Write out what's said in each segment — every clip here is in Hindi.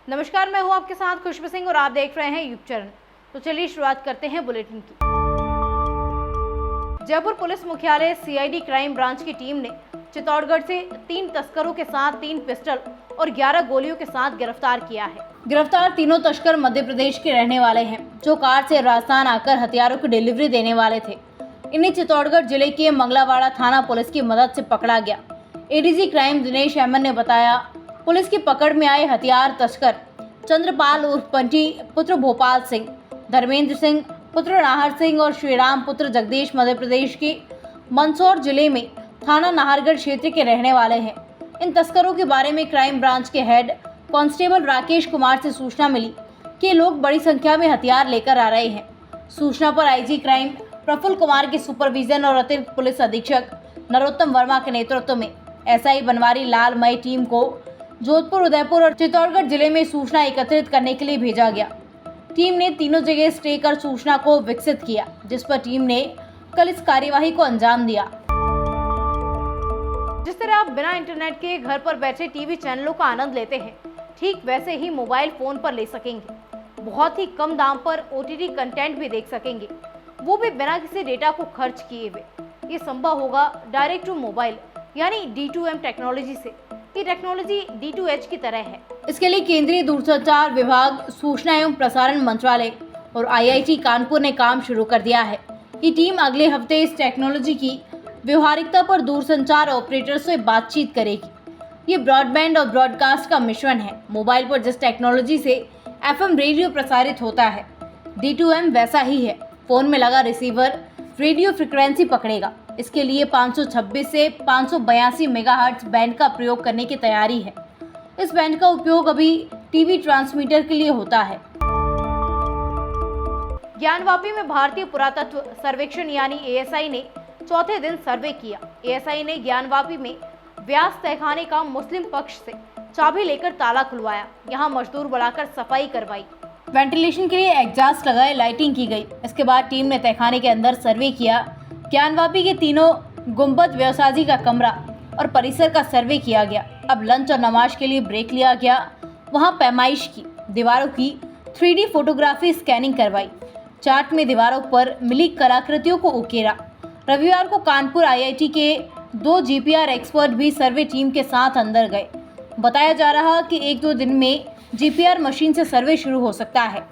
नमस्कार, मैं हूं आपके साथ खुशबू सिंह और आप देख रहे हैं युग चरण। तो चलिए शुरुआत करते हैं बुलेटिन की। जयपुर पुलिस मुख्यालय सीआईडी क्राइम ब्रांच की टीम ने चित्तौड़गढ़ से 3 तस्करों के साथ 3 पिस्टल और 11 गोलियों के साथ गिरफ्तार किया है। गिरफ्तार तीनों तस्कर मध्य प्रदेश के रहने वाले हैं, जो कार से राजस्थान आकर हथियारों की डिलीवरी देने वाले थे। इन्हें चित्तौड़गढ़ जिले के मंगलावाड़ा थाना पुलिस की मदद से पकड़ा गया। एडीजी क्राइम दिनेश अहमद ने बताया, पुलिस की पकड़ में आए हथियार तस्कर चंद्रपाल उर्फ पंटी पुत्र भोपाल सिंह, धर्मेंद्र सिंह पुत्र नाहर सिंह और श्रीराम पुत्र जगदीश मध्य प्रदेश के मंदसौर जिले में थाना नाहरगढ़ क्षेत्र के रहने वाले हैं। इन तस्करों के बारे में क्राइम ब्रांच के हेड कांस्टेबल राकेश कुमार से सूचना मिली कि लोग बड़ी संख्या में हथियार लेकर आ रहे हैं। सूचना पर आईजी क्राइम प्रफुल्ल कुमार के सुपरविजन और अतिरिक्त पुलिस अधीक्षक नरोत्तम वर्मा के नेतृत्व में एसआई बनवारी लाल मई टीम को जोधपुर, उदयपुर और चित्तौड़गढ़ जिले में सूचना एकत्रित करने के लिए भेजा गया। टीम ने तीनों जगह स्टे कर सूचना को विकसित किया, जिस पर टीम ने कल इस कार्यवाही को अंजाम दिया। जिस तरह आप बिना इंटरनेट के घर पर बैठे टीवी चैनलों का आनंद लेते हैं, ठीक वैसे ही मोबाइल फोन पर ले सकेंगे। बहुत ही कम दाम पर ओटीटी कंटेंट भी देख सकेंगे, वो भी बिना किसी डेटा को खर्च किए हुए। ये संभव होगा डायरेक्ट टू मोबाइल यानी D2M टेक्नोलॉजी से। ये टेक्नोलॉजी D2H की तरह है। इसके लिए केंद्रीय दूरसंचार विभाग, सूचना एवं प्रसारण मंत्रालय और IIT कानपुर ने काम शुरू कर दिया है। ये टीम अगले हफ्ते इस टेक्नोलॉजी की व्यवहारिकता पर दूरसंचार ऑपरेटर से बातचीत करेगी। ये ब्रॉडबैंड और ब्रॉडकास्ट का मिश्रण है। मोबाइल पर जिस टेक्नोलॉजी से FM रेडियो प्रसारित होता है, D2M वैसा ही है। फोन में लगा रिसीवर रेडियो फ्रिक्वेंसी पकड़ेगा। इसके लिए 526 से 582 मेगाहर्ट्ज बैंड का प्रयोग करने की तैयारी है। इस बैंड का उपयोग अभी टीवी ट्रांसमीटर के लिए होता है। ज्ञानवापी में भारतीय पुरातत्व सर्वेक्षण यानी ASI ने चौथे दिन सर्वे किया। ASI ने ज्ञानवापी में व्यास तहखाने का मुस्लिम पक्ष से चाबी लेकर ताला खुलवाया। यहाँ मजदूर बुलाकर सफाई करवाई, वेंटिलेशन के लिए एग्जॉस्ट लगाए, लाइटिंग की गई। इसके बाद टीम ने तहखाने के अंदर सर्वे किया। ज्ञानवापी के तीनों गुंबद, व्यवसायी का कमरा और परिसर का सर्वे किया गया। अब लंच और नमाज के लिए ब्रेक लिया गया। वहां पैमाइश की, दीवारों की 3D फोटोग्राफी स्कैनिंग करवाई, चार्ट में दीवारों पर मिली कलाकृतियों को उकेरा। रविवार को कानपुर IIT के 2 GPR एक्सपर्ट भी सर्वे टीम के साथ अंदर गए। बताया जा रहा कि 1-2 दिन में GPR मशीन से सर्वे शुरू हो सकता है।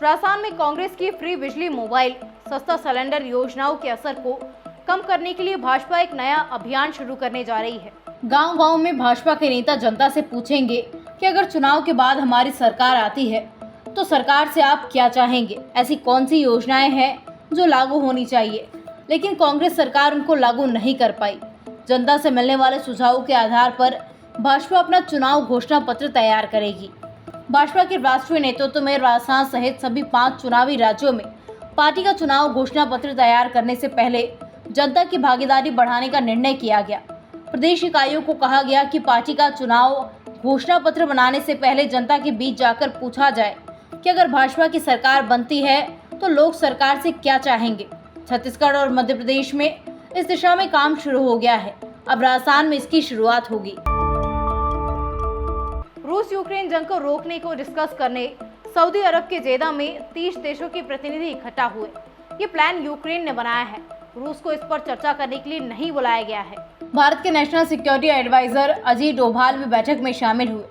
राजस्थान में कांग्रेस की फ्री बिजली, मोबाइल, सस्ता सिलेंडर योजनाओं के असर को कम करने के लिए भाजपा एक नया अभियान शुरू करने जा रही है। गांव-गांव में भाजपा के नेता जनता से पूछेंगे कि अगर चुनाव के बाद हमारी सरकार आती है तो सरकार से आप क्या चाहेंगे, ऐसी कौन सी योजनाएं हैं जो लागू होनी चाहिए। लेकिन कांग्रेस सरकार उनको लागू नहीं कर पाई। जनता से मिलने वाले सुझावों के आधार पर भाजपा अपना चुनाव घोषणा पत्र तैयार करेगी। भाजपा के राष्ट्रीय नेतृत्व में राजस्थान सहित सभी 5 चुनावी राज्यों में पार्टी का चुनाव घोषणा पत्र तैयार करने से पहले जनता की भागीदारी बढ़ाने का निर्णय किया गया। प्रदेश इकाइयों को कहा गया कि पार्टी का चुनाव घोषणा पत्र बनाने से पहले जनता के बीच जाकर पूछा जाए कि अगर भाजपा की सरकार बनती है तो लोग सरकार से क्या चाहेंगे। छत्तीसगढ़ और मध्य प्रदेश में इस दिशा में काम शुरू हो गया है। अब राजस्थान में इसकी शुरुआत होगी। रूस यूक्रेन जंग को रोकने को डिस्कस करने सऊदी अरब के जेदा में 30 देशों के प्रतिनिधि इकट्ठा हुए। ये प्लान यूक्रेन ने बनाया है। रूस को इस पर चर्चा करने के लिए नहीं बुलाया गया है। भारत के national security adviser Ajit Doval भी बैठक में शामिल हुए।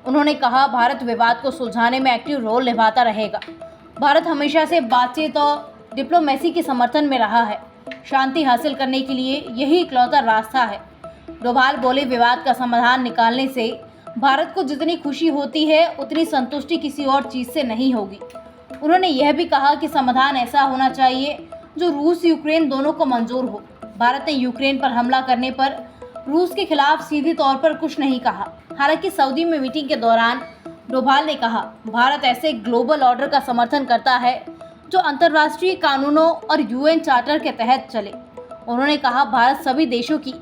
उन्होंने कहा, भारत विवाद को सुलझाने में एक्टिव रोल निभाता रहेगा। भारत हमेशा से बातचीत और डिप्लोमेसी के समर्थन में रहा है। शांति हासिल करने के लिए यही इकलौता रास्ता है। डोभाल बोले, विवाद का समाधान निकालने से भारत को जितनी खुशी होती है उतनी संतुष्टि किसी और चीज से नहीं होगी। उन्होंने यह भी कहा कि समाधान ऐसा होना चाहिए जो रूस यूक्रेन दोनों को मंजूर हो। भारत ने यूक्रेन पर हमला करने पर रूस के खिलाफ सीधे तौर पर कुछ नहीं कहा। हालांकि सऊदी में मीटिंग के दौरान डोभाल ने कहा, भारत ऐसे ग्लोबल ऑर्डर का समर्थन करता है जो अंतर्राष्ट्रीय कानूनों और UN चार्टर के तहत चले। उन्होंने कहा, भारत सभी देशों की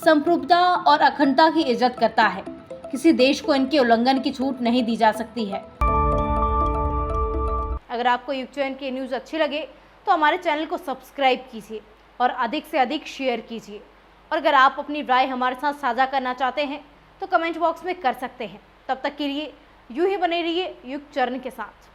संप्रभुता और अखंडता की इज्जत करता है। किसी देश को इनके उल्लंघन की छूट नहीं दी जा सकती है। अगर आपको युग चैनल की न्यूज़ अच्छी लगे तो हमारे चैनल को सब्सक्राइब कीजिए और अधिक से अधिक शेयर कीजिए। और अगर आप अपनी राय हमारे साथ साझा करना चाहते हैं तो कमेंट बॉक्स में कर सकते हैं। तब तक के लिए यूं ही बने रहिए युग चरण के साथ।